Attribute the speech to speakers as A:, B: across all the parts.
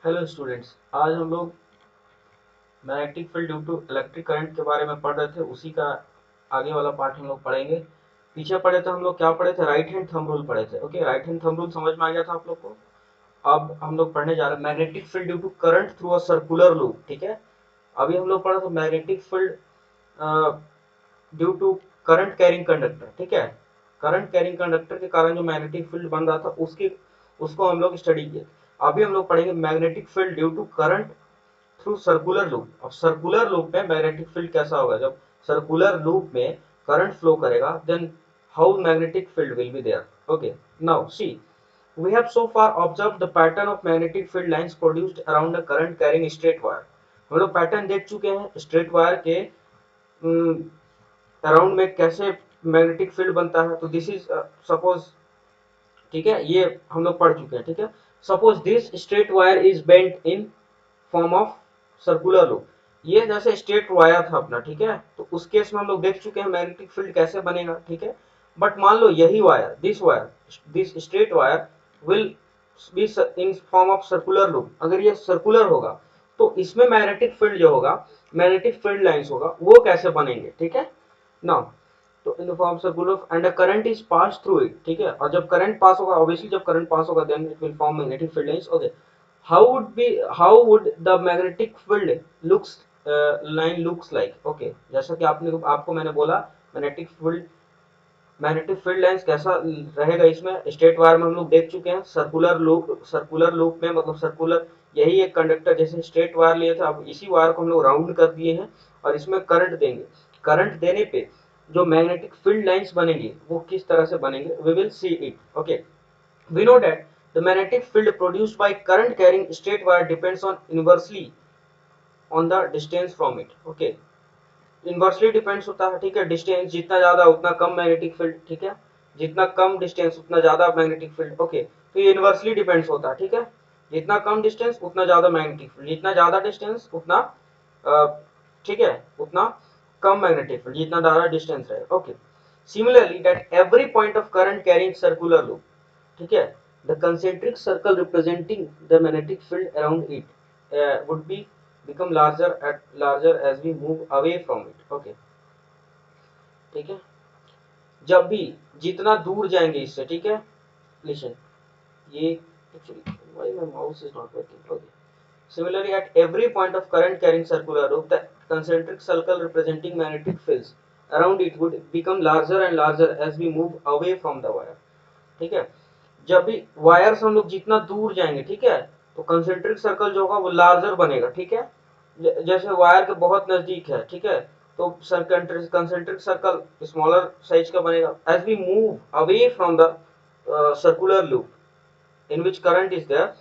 A: Hello students, आज हम लोग magnetic field due to electric current के बारे में पढ़ रहे थे। उसी का आगे वाला पार्ट हम लोग पढ़ेंगे। पीछे पढ़े थे हम लोग, क्या पढ़े थे? राइट हैंड थंब रूल पढ़े थे। Okay, right hand thumb rule समझ में आ गया था आप लोग को। अब हम लोग पढ़ने जा रहे हैं magnetic field due to current through a circular loop. ठीक है, अभी हम लोग पढ़ा था magnetic field due to current carrying conductor. ठीक है, करंट कैरिंग कंडक्टर के कारण जो मैग्नेटिक फील्ड बन रहा था उसको हम लोग स्टडी किए। अभी हम लोग पढ़ेंगे magnetic field due to current through circular loop. अब सर्कुलर लूप में मैग्नेटिक फील्ड कैसा होगा? जब सर्कुलर लूप में करंट फ्लो करेगा, then how magnetic field will be there. Okay, now see, we have so far observed the pattern of magnetic field lines produced around a current carrying straight wire। हम लोग pattern देख चुके हैं straight wire के around में कैसे magnetic field बनता है। तो दिस इज सपोज, ठीक है, ये हम लोग पढ़ चुके हैं। ठीक है, suppose this straight wire is bent in form of circular loop. ये जैसे स्ट्रेट वायर था अपना, ठीक है, तो उस केस में हम लोग देख चुके हैं मैग्नेटिक फील्ड कैसे बनेगा। ठीक है, बट मान लो यही wire, this straight wire will be in form of circular loop. अगर ये सर्कुलर होगा तो इसमें मैग्नेटिक फील्ड जो होगा, मैग्नेटिक फील्ड लाइंस होगा, वो कैसे बनेंगे? ठीक है, नाउ तो इन the form circular and a current is pass through it. ठीक है, और जब करंट पास होगा, ऑब्वियसली जब करंट पास होगा then it will form magnetic field lines. Okay, how would be how would the magnetic field looks line looks like? Okay, जैसा कि आपको मैंने बोला मैग्नेटिक फील्ड लाइंस कैसा रहेगा। इसमें स्ट्रेट वायर में हम लोग देख चुके हैं। सर्कुलर लूप में मतलब सर्कुलर, यही एक कंडक्टर जैसे स्ट्रेट वायर लिए थे, अब इसी वायर को हम लोग राउंड कर दिए हैं और इसमें करंट देंगे। करंट देने पे जो मैग्नेटिक फील्ड लाइंस बनेंगी वो किस तरह से बनेंगे, we will see it. Okay, we know that the magnetic field produced by current carrying straight wire depends on inversely on the distance from it। okay, inversely depends होता है। ठीक है, डिस्टेंस जितना ज्यादा उतना कम मैग्नेटिक फील्ड। ठीक है, जितना कम डिस्टेंस उतना ज्यादा मैग्नेटिक फील्ड। ओके, तो ये इनवर्सली डिपेंड्स होता है। ठीक है, जितना कम डिस्टेंस उतना ज्यादा मैग्नेटिक फील्ड, जितना ज्यादा डिस्टेंस उतना ठीक है, उतना कम मैग्नेटिक फील्ड, जितना ज्यादा डिस्टेंस रहे। Okay, similarly that every point of current carrying circular loop. ठीक है, the concentric circle representing the magnetic field around it would be become larger as we move away from it। okay, ठीक है, जब भी जितना दूर जाएंगे इससे। ठीक है, लिसन, ये actually why my mouse is not working. Okay, similarly at every point of current carrying circular loop the concentric circle representing magnetic fields around it would become larger and larger as we move away from the wire। ठीक है, जब भी wire से हम लोग जितना दूर जाएंगे, ठीक है, तो कंसेंट्रिक सर्कल जो होगा वो लार्जर बनेगा। ठीक है, जैसे वायर के बहुत नजदीक है, ठीक है, तो कंसेंट्रिक सर्कल स्मॉलर साइज का बनेगा। As we move away from the circular loop in which current is there,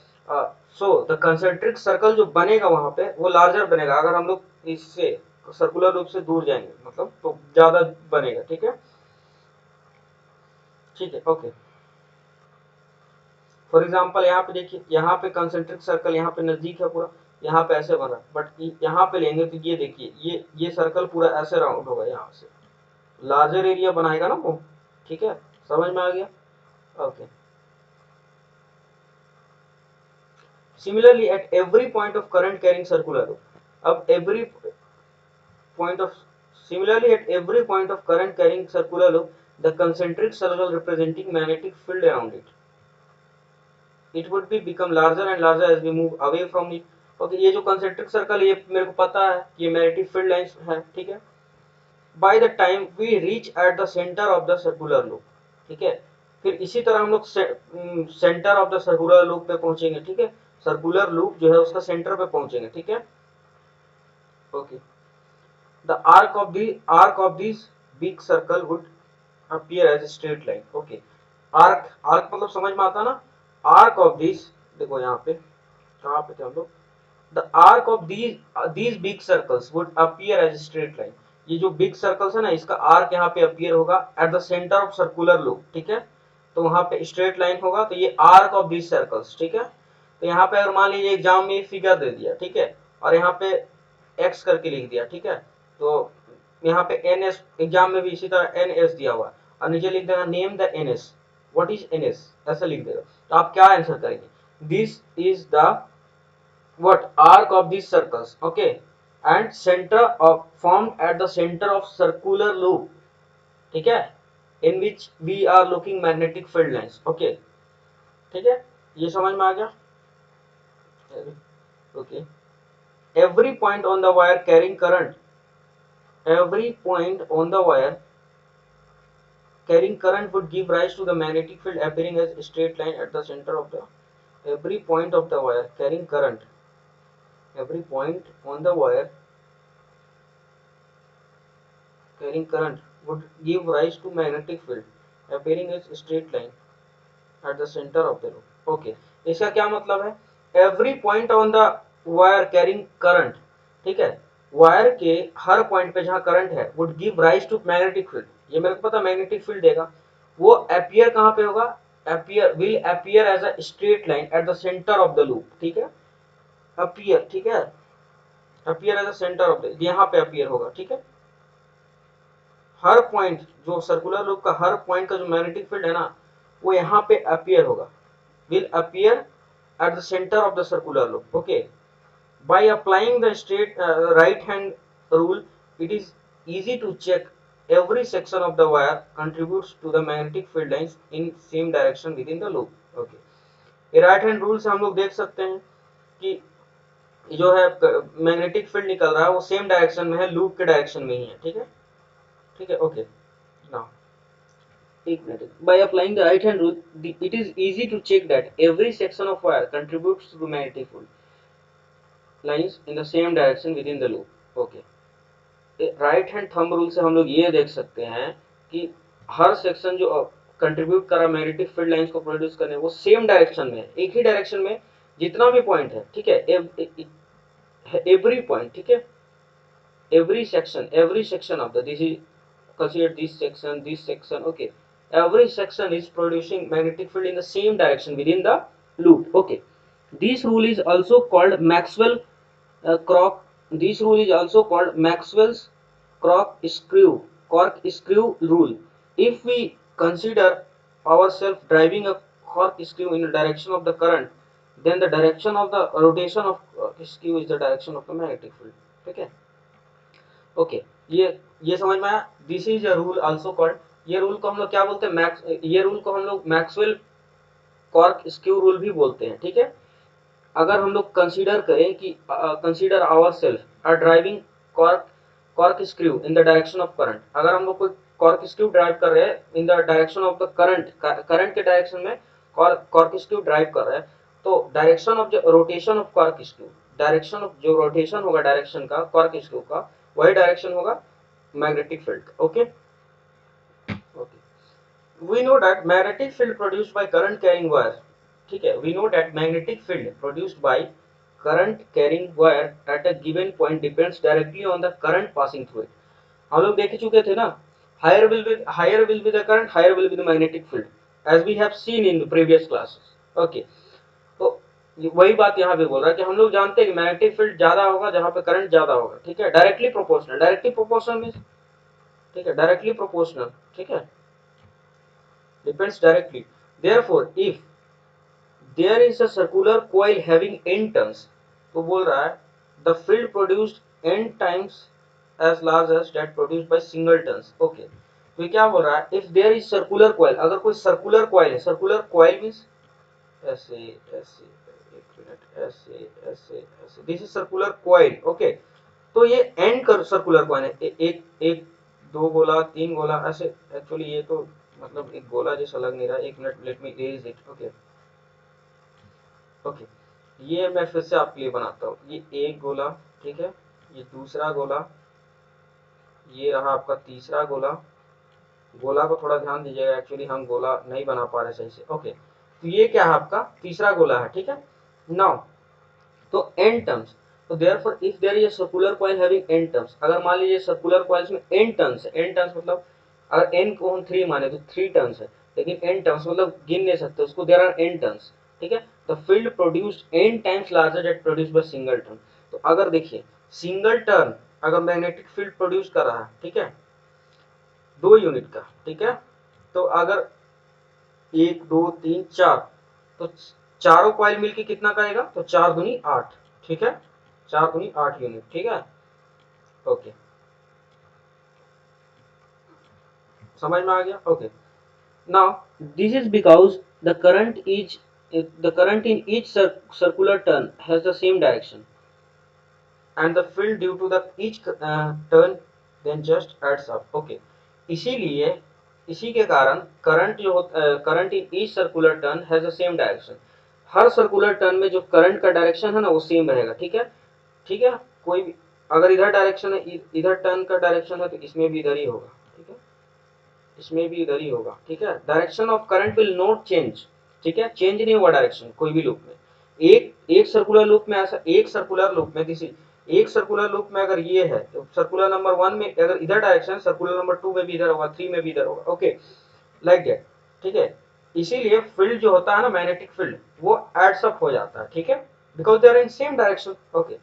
A: so the concentric circle जो बनेगा वहां पे वो लार्जर बनेगा। अगर हम लोग इससे सर्कुलर लूप से दूर जाएंगे मतलब तो ज्यादा बनेगा। ठीक है, ठीक है, ओके। फॉर एग्जाम्पल यहाँ पे देखिए, यहाँ पे कंसेंट्रिक सर्कल यहाँ पे नजदीक है पूरा, यहाँ पे ऐसे बना, बट यहाँ पे लेंगे तो ये देखिए, ये सर्कल पूरा ऐसे राउंड होगा, यहाँ से लार्जर एरिया बनाएगा ना वो। ठीक है, समझ में आ गया? Okay, similarly at every point of current carrying circular, अब every point of similarly at every point of current carrying circular loop the concentric circle representing magnetic field around it would be become larger and larger as we move away from it। Okay, ये जो concentric circle ये मेरे को पता है ये magnetic field lines है। ठीक है, by the time we reach at the centre of the circular loop. ठीक है, फिर इसी तरह हम लोग centre of the circular loop पे पहुंचेंगे। ठीक है, सर्कुलर लूप जो है उसका सेंटर पे पहुंचेंगे। ठीक है, okay, the arc of this big circle would appear as straight line. Okay, arc arc मतलब समझ में आता ना, आर्क ऑफ दिस, देखो यहाँ पे कहाँ पे थे हम लोग, the arc of these big circles would appear as a straight line। ये जो बिग सर्कल्स है ना, इसका आर्क यहाँ पे अपीयर होगा eight the centre of circular loop. ठीक है, तो वहां पे स्ट्रेट लाइन होगा, तो ये आर्क ऑफ दिस सर्कल्स। ठीक है, तो यहाँ पे अगर मान लीजिए एग्जाम में फिगर दे दिया, ठीक है, और यहाँ पे एक्स करके लिख दिया। ठीक है, तो यहाँ पे एन एस, एग्जाम में भी इसी तरह एन एस दिया हुआ, और नीचे लिख देगा name the N S, what is N S, ऐसा लिख देगा। तो आप क्या आंसर करेंगे? This is the what arc of these circles, okay, and center of formed at the center of circular loop, ठीक है, in which we are looking magnetic field lines, okay, ठीक है, ये समझ में आ गया, okay, every point on the wire carrying current, every point on the wire carrying current would give rise to the magnetic field appearing as a straight line at the center of the, every point of the wire carrying current, every point on the wire carrying current would give rise to magnetic field appearing as straight line at the center of the loop. Okay, इसका क्या मतलब है, every point on the wire carrying current, ठीक है, wire के हर point पे जहां current है would give rise to magnetic field, ये मेरे को पता मैग्नेटिक फील्ड देगा, वो appear कहां पे होगा, appear will appear as a straight line at the center of the loop, ठीक है, appear, ठीक है, appear as a center of the, यहां पे appear होगा, ठीक है, हर पॉइंट जो सर्कुलर लूप का हर पॉइंट का जो मैग्नेटिक फील्ड है ना वो यहाँ पे अपीयर होगा, will appear eight the centre of the circular loop, okay, by applying the straight right hand rule it is easy to check every section of the wire contributes to the magnetic field lines in same direction within the loop, okay, ये right hand rule से हम लोग देख सकते हैं कि जो है मैग्नेटिक फील्ड निकल रहा है वो सेम डायरेक्शन में है, लूप के डायरेक्शन में ही है, ठीक है, ठीक है, ओके, नाउ एक minute, by applying the right hand rule it is easy to check that every section of wire contributes to the magnetic field lines in the same direction within the loop, okay, right hand thumb rule से हम लोग ये देख सकते हैं कि हर section जो contribute कर रहा है मैग्नेटिक फील्ड लाइंस को प्रोड्यूस करने वो सेम डायरेक्शन में है, एक ही डायरेक्शन में जितना भी पॉइंट है, ठीक है, एवरी पॉइंट, ठीक है, every section of the, this is consider this section, okay, every section is producing magnetic field in the same direction within the loop, okay, this rule is also called Maxwell cork, this rule is also called Maxwell's cork screw rule. If we consider ourselves driving a cork screw in the direction of the current, then the direction of the rotation of screw is the direction of the magnetic field, okay, okay, ये समझ में आया, this is a rule also called, ये rule को हम लोग क्या बोलते हैं, मैक्स, ये रूल को हम लोग मैक्सवेल कॉर्क स्क्यू रूल भी बोलते हैं, ठीक है, अगर हम लोग कंसीडर करें कि consider ourselves are driving cork corkscrew in the direction of current, अगर हम लोग कोई कॉर्क स्क्रू ड्राइव कर रहे हैं in the direction of the current, current के डायरेक्शन में कॉर्क स्क्रू ड्राइव कर रहे हैं, तो direction of rotation of corkscrew, direction of जो रोटेशन होगा डायरेक्शन का कॉर्क स्क्रू का वही डायरेक्शन होगा magnetic field, okay, okay, we know that magnetic field produced by current carrying wire, ठीक है, we know that magnetic field produced by current carrying wire at a given point depends directly on the current passing through it, हम लोग देख चुके थे ना, higher will be the current, higher will be the magnetic field, as we have seen in the previous classes, okay, तो वही बात यहाँ पे बोल रहा है कि हम लोग जानते हैं कि मैग्नेटिक फील्ड ज्यादा होगा जहां पे करंट ज्यादा होगा, ठीक है, डायरेक्टली प्रोपोर्शनल मींस, ठीक है, डायरेक्टली प्रोपोर्शनल, ठीक है, depends directly, therefore if there is a circular coil having n turns, तो बोल रहा है the field produced n times as large as that produced by single turns, okay, तो ये क्या बोल रहा है, if there is circular coil, अगर कोई सर्कुलर कॉइल है, सर्कुलर कॉइल मींस ऐसे ऐसे, एक मिनट, ऐसे ऐसे ऐसे, this is circular coil, okay, तो ये एंड कर सर्कुलर कॉइल है, एक एक दो गोला तीन गोला ऐसे, एक्चुअली ये तो मतलब एक गोला जैसा लग नहीं रहा, एक minute, late me erase it, okay, okay, ये मैं फिर से आपके लिए बनाता हूँ, ये एक गोला, ठीक है, ये दूसरा गोला, ये रहा आपका तीसरा गोला, गोला को थोड़ा ध्यान दीजिएगा, एक्चुअली हम गोला नहीं बना पा रहे सही से, ओके, तो ये क्या है आपका तीसरा गोला है, ठीक है, नाउ तो एन टर्म्स, तो therefore if there is a circular coil having N terms, अगर मान लीजिए सर्कुलर कॉइल्स में एन टर्न्स है, एन टर्न्स मतलब अगर एन को हम 3 माने तो 3 टर्न्स है, लेकिन एन टर्न्स मतलब गिन नहीं सकते उसको, देयर आर एन टर्न्स, ठीक है, the field produced N times larger that produced by single turn, तो अगर देखिए सिंगल टर्न अगर मैग्नेटिक फील्ड प्रोड्यूस कर रहा है, ठीक है, 2 यूनिट का, ठीक है, तो अगर 1 2 3 4, तो चारों कॉइल मिलके कितना करेगा, तो 4 दूनी 8, ठीक है, 4 दूनी 8 यूनिट, ठीक है। ओके, समझ में आ गया। Okay, now this is because the current in each circular turn has the same direction and the field due to the each turn then just adds up। okay, इसीलिए इसी के कारण करंट जो current in each circular turn has the same direction, her circular turn में जो current का direction है ना वो सेम रहेगा, ठीक है। ठीक है, कोई भी अगर इधर डायरेक्शन है, इधर टर्न का डायरेक्शन है तो इसमें भी इधर ही होगा, ठीक है, इसमें भी इधर ही होगा, ठीक है। Direction of current will not change, ठीक है, चेंज नहीं होगा डायरेक्शन कोई भी लूप में। एक एक सर्कुलर लूप में ऐसा, एक सर्कुलर लूप में किसी एक सर्कुलर लूप में अगर ये है तो सर्कुलर नंबर 1 में अगर इधर डायरेक्शन, सर्कुलर नंबर 2 में भी इधर होगा, 3 में भी इधर होगा। ओके, लाइक दैट, ठीक है। इसीलिए फील्ड जो होता है ना, मैग्नेटिक फील्ड, वो एड्स अप हो जाता है, ठीक है, because they are in same direction. Okay,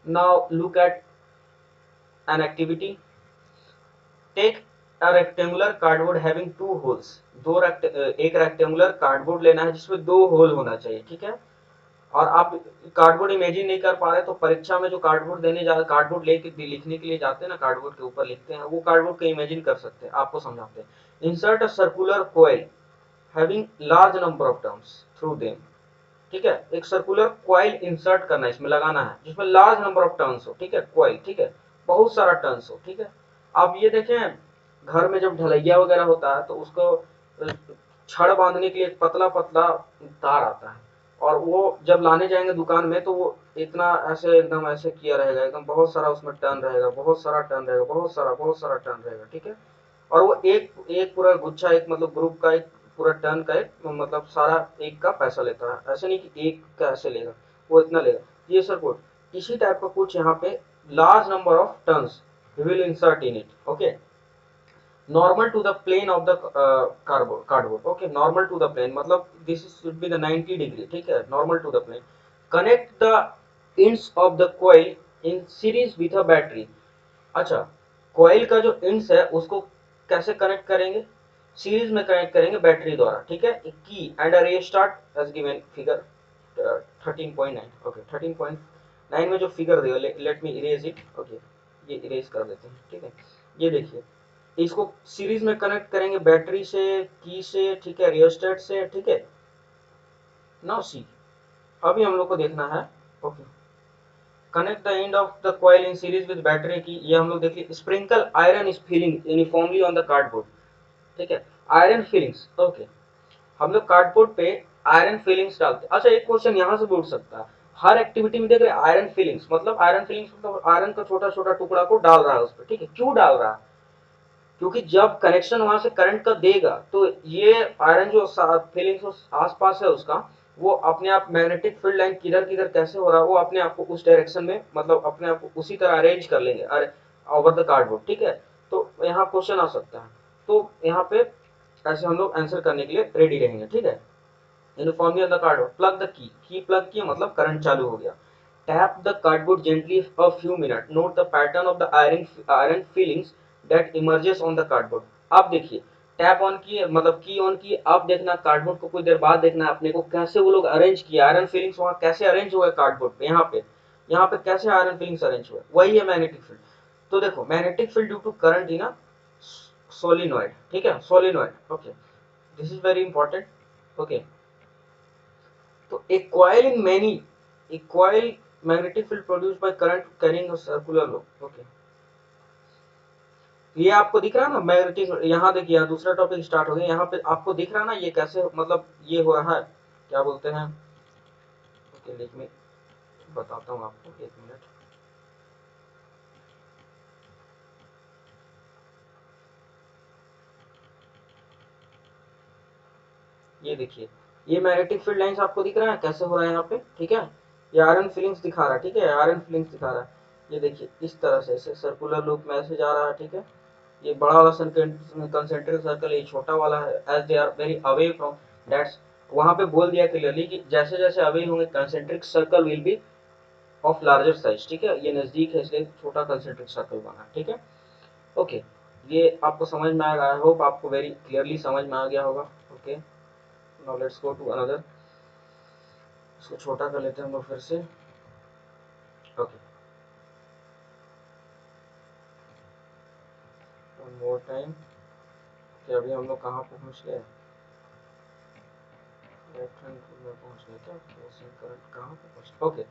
A: now look at an activity. Take a rectangular cardboard having two holes. एक रेक्टेंगुलर कार्डबोर्ड लेना है जिसमें 2 होल होना चाहिए, ठीक है। और आप कार्डबोर्ड इमेजिन नहीं कर पा रहे तो परीक्षा में जो कार्डबोर्ड देने जा कार्डबोर्ड लेके लिखने के लिए जाते हैं ना, कार्डबोर्ड के ऊपर लिखते हैं, वो कार्डबोर्ड को इमेजिन कर सकते हैं, आपको समझाते हैं। Insert a circular coil having large number of turns through them, ठीक है। एक सर्कुलर कॉइल इंसर्ट करना है, इसमें लगाना है जिसमें लार्ज नंबर ऑफ टर्न्स हो, ठीक है, कॉइल, ठीक है, बहुत सारा टर्न्स हो, ठीक है। आप ये देखें, घर में जब ढलैया वगैरह होता है तो उसको छड़ बांधने के लिए एक पतला पतला तार आता है, और वो जब लाने जाएंगे दुकान में तो वो इतना ऐसे एकदम ऐसे किया रहेगा, एकदम बहुत सारा उसमें टर्न रहेगा, बहुत सारा टर्न रहेगा, बहुत सारा टर्न रहेगा, ठीक है। और वो एक एक पूरा गुच्छा, एक मतलब ग्रुप का एक पूरा टर्न का एक मतलब सारा एक का पैसा लेता है, ऐसे नहीं कि एक का ऐसे लेगा, वो इतना लेगा। ये सर्कुलर इसी टाइप का कुछ यहाँ पे large number of turns will insert in it. Okay, normal to the plane of the cardboard। okay, normal to the plane मतलब this should be the 90 degree, ठीक है, normal to the plane। connect the ends of the coil in series with a battery। अच्छा, coil का जो ends है उसको कैसे connect करेंगे, सीरीज में कनेक्ट करेंगे बैटरी द्वारा, ठीक है। की and a restart as given figure 13.9। Okay, 13.9 में जो फिगर दिया, let me erase it. Okay, ये इरेज कर देते हैं, ठीक है। ये देखिए, इसको सीरीज में कनेक्ट करेंगे बैटरी से, की से, ठीक है, रियोस्टेट से, ठीक है। नाउ सी, अभी हम लोग को देखना है। Okay, connect the end of the coil in series with battery की, ये हम लोग देखिए। Sprinkle iron is filling uniformly on the cardboard, ठीक है, आयरन फिलिंग्स। ओके, हम लोग कार्डबोर्ड पे आयरन फिलिंग्स डालते हैं। अच्छा, एक क्वेश्चन यहाँ से भी उठ सकता है, हर एक्टिविटी में देख रहे हैं आयरन फिलिंग्स, मतलब आयरन फिलिंग्स मतलब आयरन का छोटा छोटा टुकड़ा को डाल रहा है उस पर, ठीक है। क्यों डाल रहा है, क्योंकि जब कनेक्शन वहां से करंट का देगा तो ये आयरन जो फीलिंग्स आसपास है उसका, वो अपने आप मैग्नेटिक फील्ड लाइन किधर किधर कैसे हो रहा है वो अपने आप को उस डायरेक्शन में, मतलब अपने आप को उसी तरह अरेंज कर लेंगे ओवर द कार्डबोर्ड, ठीक है। तो यहाँ क्वेश्चन आ सकता है, तो यहाँ पे ऐसे हम लोग आंसर करने के लिए रेडी रहेंगे, ठीक है। Uniformly on the cardboard, plug the key plug किया मतलब करंट चालू हो गया। Tap the cardboard gently a few minute, note the pattern of the iron feelings that emerges on the cardboard. आप देखिए, टैप ऑन किए मतलब की ऑन किए, आप देखना कार्डबोर्ड को कुछ देर बाद देखना है अपने को कैसे वो लोग अरेंज किया, आयरन फीलिंग्स वहां कैसे अरेंज हुए कार्डबोर्ड पे, यहाँ पे कैसे आयरन फीलिंग्स अरेंज हुए, वही है मैग्नेटिक फील्ड। तो देखो, magnetic field due to current in a solenoid, ठीक है, solenoid. Okay, this is very important. Okay, तो a coil in many a coil magnetic field produced by current carrying a circular loop। Okay, ये आपको दिख रहा है ना magnetic, यहाँ देखिए, यहाँ दूसरा टॉपिक स्टार्ट हो गया, यहाँ पे आपको दिख रहा है ना ये कैसे मतलब ये हो रहा है, क्या बोलते हैं। ओके, लेट मी बताता हूँ आपको, एक मिनट। ये देखिए, ये मैग्नेटिक फील्ड लाइंस आपको दिख रहा है कैसे हो रहा है यहाँ पे, ठीक है। ये आयरन फीलिंग्स दिखा रहा है, ठीक है, आयरन फीलिंग्स दिखा रहा है। ये देखिए इस तरह से ऐसे सर्कुलर लूप में ऐसे जा रहा है, ठीक है। ये बड़ा वाला कंसेंट्रिक सर्कल, ये छोटा वाला है, as they are very away from that's, वहां पे बोल दिया क्लियरली कि जैसे जैसे अवे होंगे concentric circle will be of larger size, ठीक है। ये नजदीक है इसलिए छोटा कंसेंट्रिक सर्कल बना, ठीक है। ओके, ये आपको समझ में आएगा, आई होप आपको वेरी क्लियरली समझ में आ गया होगा। Okay, now let's go to another. इसको छोटा कर लेते हैं हम लोग फिर से। ओके, वन मोर टाइम कि अभी हम लोग कहाँ पहुँच गए, लेफ्ट हैंड में पहुँच गए क्या, करंट कहाँ पे पहुँच, okay.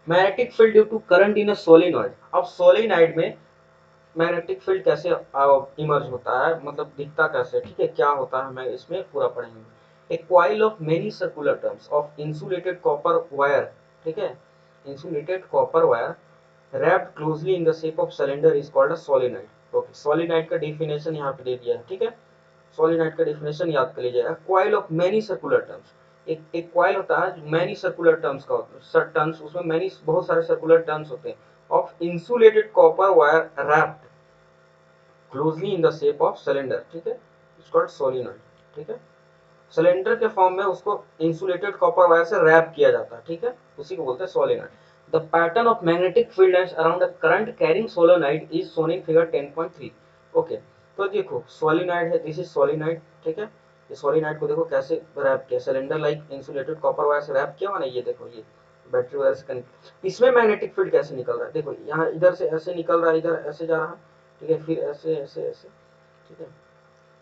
A: Magnetic field due to current in a solenoid. अब सोलेनॉइड में मैग्नेटिक फील्ड कैसे इमर्ज होता है, मतलब दिखता कैसे, ठीक है, क्या होता है, मैं इसमें पूरा पढ़ेंगे। A coil of many circular terms of insulated copper wire, ठीक है, insulated copper wire wrapped closely in the shape of cylinder is called a solenoid। Okay, solenoid का डेफिनेशन यहाँ पे दे दिया है, ठीक है, सोलिनॉइड का डेफिनेशन याद कर लीजिएगा। Coil of many circular terms, एक क्वाइल होता है मैनी सर्कुलर टर्म्स का, टर्म्स उसमें मैनी बहुत सारे सर्कुलर टर्म्स होते हैं, of insulated copper wire wrapped closely in the shape of cylinder, ठीक है, इट्स कॉल्ड सोलिनॉइड, ठीक है। सिलेंडर के फॉर्म में उसको इंसुलेटेड कॉपर वायर से रैप किया जाता है, ठीक है, उसी को बोलते हैं solenoid. The pattern of magnetic field lines around the current carrying solenoid is shown in figure 10.3। Okay, तो देखो सोलिनॉइड है, दिस इज सोलिनॉइड, ठीक है, ये सोलिनॉइड को देखो कैसे रैप किया, cylinder like insulated copper wire से रैप किया हुआ ना, ये देखो, ये बैटरी वायर से कनेक्ट। इसमें मैग्नेटिक फील्ड कैसे निकल रहा है, देखो यहाँ इधर से ऐसे निकल रहा है, इधर ऐसे जा रहा है, ठीक है, फिर ऐसे ऐसे ऐसे, ठीक है,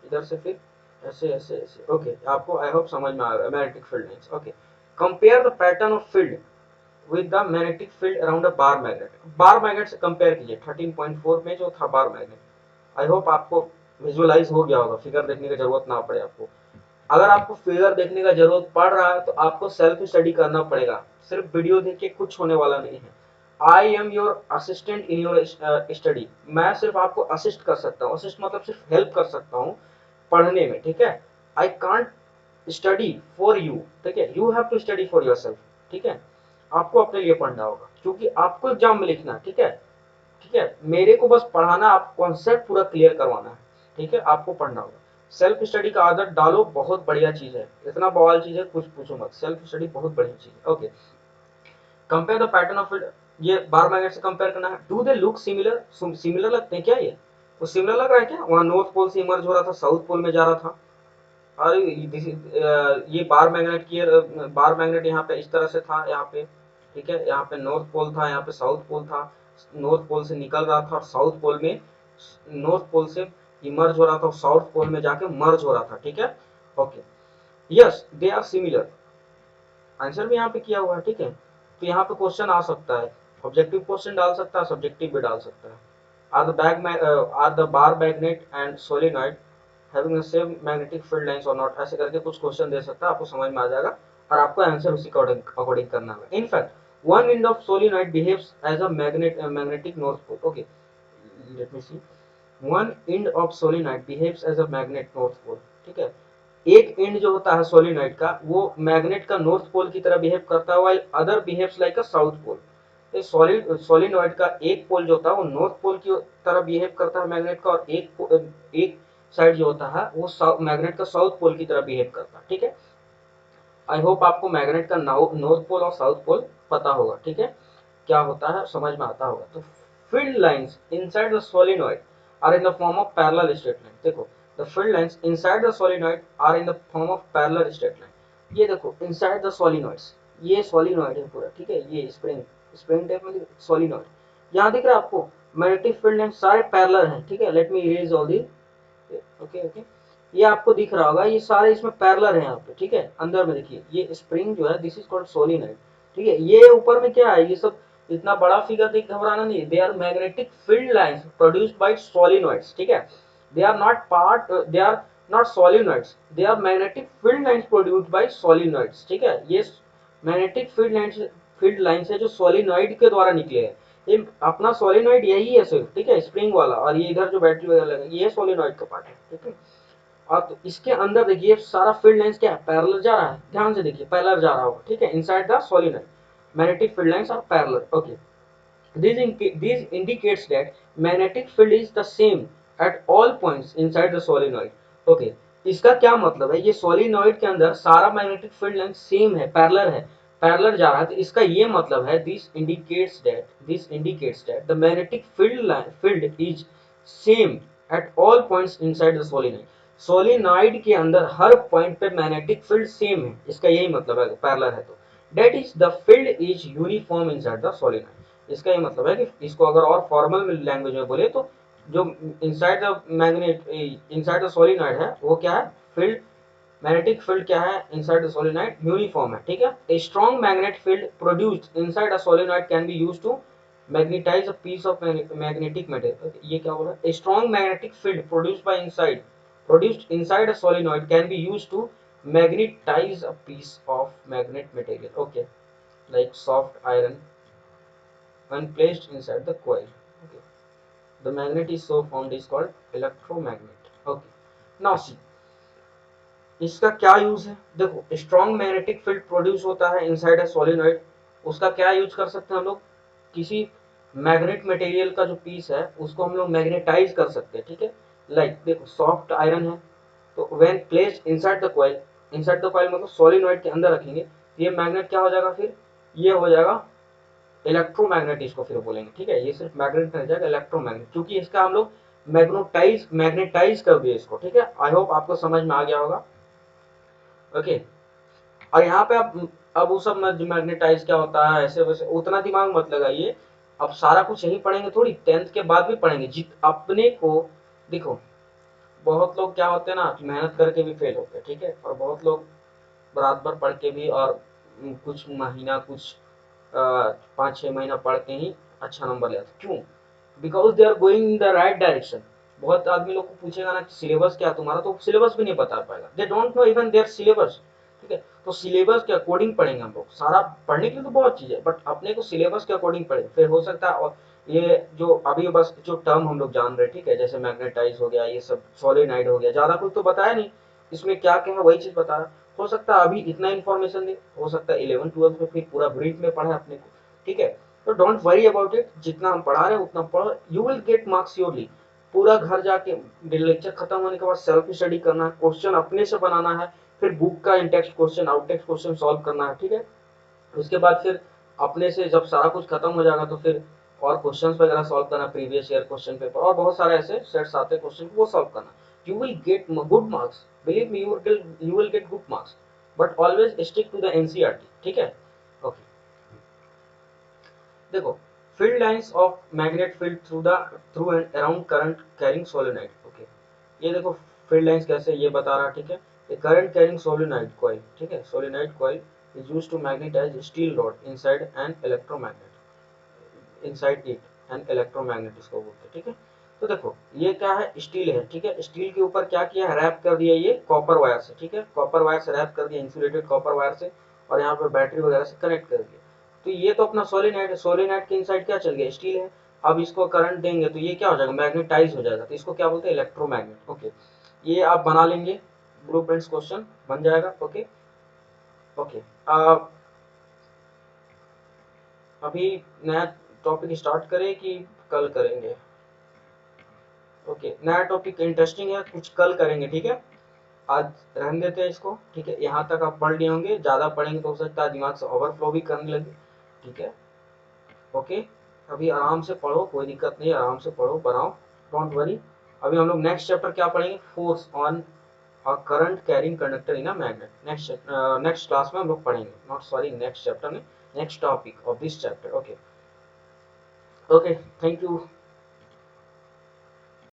A: इधर से फिर ऐसे ऐसे ऐसे। ओके, आपको आई होप समझ में आ रहा है magnetic field lines. Okay, compare the pattern of field with the magnetic field around a bar magnet. Bar magnet से कंपेयर कीजिए 13.4 में जो था बार मैग्नेट। आई होप आपको विजुअलाइज हो गया होगा, फिगर देखने की जरूरत ना पड़े आपको। अगर आपको फिगर देखने का जरूरत पड़ रहा है तो आपको सेल्फ स्टडी करना पड़ेगा, सिर्फ वीडियो देख के कुछ होने वाला नहीं है। I am your assistant in your study, मैं सिर्फ आपको असिस्ट कर सकता हूँ, असिस्ट मतलब सिर्फ हेल्प कर सकता हूँ पढ़ने में, ठीक है। I can't study for you, ठीक है, you have to study for yourself, ठीक है, आपको अपने लिए पढ़ना होगा क्योंकि आपको एग्जाम में लिखना है, ठीक है, ठीक है, मेरे को बस पढ़ाना, आप कॉन्सेप्ट पूरा क्लियर करवाना है, ठीक है, आपको पढ़ना होगा। सेल्फ स्टडी का आदत डालो, बहुत बढ़िया चीज है, इतना बवाल चीज है कुछ पूछो मत, सेल्फ स्टडी बहुत बढ़िया चीज है। Okay, compare the pattern of, ये बार मैग्नेट से कंपेयर करना है। Do they look similar, similar लगते हैं क्या, ये वो सिमिलर लग रहा है क्या, वहां नॉर्थ पोल से इमर्ज हो रहा था, साउथ पोल में जा रहा था, और ये बार मैग्नेट की, बार मैग्नेट यहाँ पे इस तरह से था, यहाँ पे, ठीक है, यहाँ पे नॉर्थ पोल था, यहाँ पे साउथ पोल था, नॉर्थ पोल से निकल रहा था और साउथ पोल में, नॉर्थ पोल से इमर्ज हो रहा था और साउथ पोल में जाके मर्ज हो रहा था, ठीक है। Okay, yes they are similar, answer भी यहाँ पे किया हुआ है, ठीक है। तो यहाँ पे क्वेश्चन आ सकता है, ऑब्जेक्टिव क्वेश्चन डाल सकता है, सब्जेक्टिव भी डाल सकता है। Are the bar magnet and solenoid having the same magnetic field lines और नॉट, ऐसे करके कुछ क्वेश्चन दे सकता है, आपको समझ में आ जाएगा और आपको आंसर उसी अकॉर्डिंग करना है। In fact one end of solenoid behaves as a magnetic north pole. Okay, let me see, one end of solenoid behaves as a magnet north pole, ठीक है, एक एंड जो होता है सोलिनॉइड का वो मैग्नेट का नॉर्थ पोल की तरह बिहेव करता है, while other behaves like a south pole. तो सोलिनॉइड का एक पोल जो होता है वो नॉर्थ पोल की तरह बिहेव करता है मैग्नेट का, और एक साइड जो होता है वो मैग्नेट का साउथ पोल की तरह बिहेव करता है, ठीक है। आई होप आपको मैग्नेट का नॉर्थ पोल और साउथ पोल पता होगा, ठीक है, क्या होता है समझ में आता होगा। तो field lines inside the solenoid are in the form of parallel straight line. देखो, the field lines inside the solenoid are in the form of parallel straight line. ये देखो इनसाइड द सोलिनॉइड्स, ये सोलिनॉइड है पूरा, ठीक है, ये स्प्रिंग, स्प्रिंग टाइप में सोलिनॉइड, यहाँ दिख रहा है आपको मैग्नेटिक फील्ड लाइन सारे पैरेलल हैं, ठीक है। Late me erase all the, okay okay, ये आपको दिख रहा होगा, ये सारे इसमें पैरेलल हैं यहाँ पे, ठीक है। अंदर में देखिए ये स्प्रिंग जो है दिस इज कॉल्ड सोलिनॉइड, ठीक है। ये ऊपर में क्या है, ये सब इतना बड़ा फिगर देख घबराना नहीं, they are magnetic field lines produced by solenoids, ठीक है। They are not part, they are not solenoids, they are magnetic field lines produced by solenoids, ठीक है। ये मैग्नेटिक फील्ड लाइंस है जो सोलिनॉइड के द्वारा निकले हैं। ये अपना सोलिनॉइड यही है सिर्फ, ठीक है, स्प्रिंग वाला, और ये इधर जो बैटरी वगैरह लगा ये सोलिनॉइड का पार्ट है, ठीक है। और तो इसके अंदर देखिए सारा फील्ड लाइंस क्या है, पैरेलल जा रहा है, ध्यान से देखिए पैरेलल जा रहा होगा, ठीक है, inside the solenoid magnetic field lines are parallel. Okay, this indicates that magnetic field is the same at all points inside the solenoid। okay, इसका क्या मतलब है, ये सोलिनॉइड के अंदर सारा मैग्नेटिक फील्ड लाइन सेम है, पैरेलल जा रहा है, तो इसका ये मतलब है this indicates that the magnetic field is same at all points inside the solenoid. Solenoid के अंदर हर पॉइंट पे मैग्नेटिक फील्ड सेम है, इसका यही मतलब है पैरेलल है तो। That is the field is uniform inside the solenoid. इसका ये मतलब है कि इसको अगर और फॉर्मल लैंग्वेज में बोले तो जो inside the magnet inside the solenoid है वो क्या है, फील्ड, मैग्नेटिक फील्ड क्या है इनसाइड द सोलेनोइड, यूनिफॉर्म है, ठीक है। A strong magnet field produced inside a solenoid can be used to magnetise a piece of magnetic material. ये क्या बोला, a strong magnetic field produced inside a solenoid can be used to magnetize a piece of magnet material, okay, like soft iron when placed inside the coil, okay. The magnet is so formed is called electromagnet, okay. Now see, इसका क्या use है, देखो strong magnetic field produce होता है inside a solenoid, उसका क्या use कर सकते हैं हम लोग, किसी मैग्नेट मटेरियल का जो पीस है उसको हम लोग मैग्नेटाइज कर सकते हैं, ठीक है। लाइक देखो सॉफ्ट आयरन है, तो when placed inside the coil, inside the coil मतलब सोलेनोइड के अंदर रखेंगे तो ये मैग्नेट क्या हो जाएगा, फिर ये हो जाएगा इलेक्ट्रोमैग्नेट, इसको फिर बोलेंगे, ठीक है। ये सिर्फ मैग्नेट नहीं जाएगा, इलेक्ट्रोमैग्नेट, क्योंकि इसका हम लोग मैग्नेटाइज कर दिए इसको, ठीक है। आई होप आपको समझ में आ गया होगा, ओके। और यहाँ पे अब वो सब मैग्नेटाइज क्या होता है ऐसे वैसे उतना दिमाग मत लगाइए, अब सारा कुछ यही पढ़ेंगे थोड़ी, 10th के बाद भी पढ़ेंगे जित अपने को। देखो बहुत लोग क्या होते हैं ना, मेहनत करके भी फेल होते हैं, ठीक है, और बहुत लोग रात भर पढ़ के भी और कुछ महीना कुछ 5-6 महीना पढ़ के ही अच्छा नंबर ले आते, क्यों, because they are going in the right direction. बहुत आदमी लोग को पूछेगा ना सिलेबस क्या तुम्हारा, तो सिलेबस भी नहीं बता पाएगा, they don't know even there syllabus, ठीक है। तो सिलेबस के अकॉर्डिंग पढ़ेंगे हम लोग, सारा पढ़ने के लिए तो बहुत चीज है, बट अपने को सिलेबस के अकॉर्डिंग पढ़े, फिर हो सकता है। और ये जो अभी बस जो टर्म हम लोग जान रहे हैं, ठीक है, जैसे मैग्नेटाइज हो गया, ये सब सोलेनाइड हो गया, ज्यादा कुछ तो बताया नहीं, इसमें क्या क्या है वही चीज बता रहा। हो सकता है अभी इतना इन्फॉर्मेशन दे, हो सकता है 11th 12th में फिर पूरा ब्रीफ में पढ़ा अपने को, ठीक है। तो डोंट वरी अबाउट इट, जितना हम पढ़ा रहे हैं उतना पढ़ो, you will get marks surely. पूरा घर जाके लेक्चर खत्म होने के बाद सेल्फ स्टडी करना है, क्वेश्चन अपने से बनाना है, फिर बुक का इनटेक्स्ट क्वेश्चन आउटटेक्स्ट क्वेश्चन सॉल्व करना है, ठीक है। उसके बाद फिर अपने से जब सारा कुछ खत्म हो जाएगा तो फिर और क्वेश्चंस वगैरह सॉल्व करना, प्रीवियस ईयर क्वेश्चन पेपर और बहुत सारे ऐसे सेट्स आते हैं क्वेश्चन वो सॉल्व करना, you will get good marks, believe me you will get good marks, but always stick to the NCERT, ठीक है, ओके। देखो field lines of magnet field through and around current carrying solenoid, okay. ये देखो field lines कैसे ये बता रहा, ठीक है। A current carrying solenoid coil, ठीक है, solenoid coil is used to magnetise steel rod inside an electromagnet, inside it an electromagnet इसको बोलते हैं, ठीक है। तो देखो ये क्या है, स्टील है, ठीक है, स्टील के ऊपर क्या किया है, रैप कर दिया ये कॉपर वायर से, ठीक है, कॉपर वायर से रैप कर दिया, इंसुलेटेड कॉपर वायर से, और यहाँ पे बैटरी वगैरह से कनेक्ट कर दिया। तो ये तो अपना सोलेनाइड है, सोलेनाइड के इनसाइड क्या चल गया, स्टील है। अब इसको करंट देंगे तो ये क्या हो जाएगा, मैग्नेटाइज हो जाएगा, तो इसको क्या बोलते हैं, इलेक्ट्रोमैग्नेट, ओके। ये आप बना लेंगे, ब्लूप्रिंट्स क्वेश्चन बन जाएगा, ओके ओके। अभी नया टॉपिक स्टार्ट करें कि कल करेंगे, ओके। नया टॉपिक इंटरेस्टिंग है, कुछ कल करेंगे, ठीक है। आज रहने देते हैं इसको, ठीक है। यहाँ तक आप पढ़ लिए होंगे, ज्यादा पढ़ेंगे तो हो सकता है दिमाग से ओवरफ्लो भी करने लगे, ठीक है, ओके। अभी आराम से पढ़ो, कोई दिक्कत नहीं, आराम से पढ़ो बनाओ, डोंट वरी। अभी हम लोग नेक्स्ट चैप्टर क्या पढ़ेंगे, force on a current carrying conductor in a magnet, next class में हम लोग पढ़ेंगे, नॉट सॉरी नेक्स्ट चैप्टर में, next topic of this chapter, okay okay. Thank you.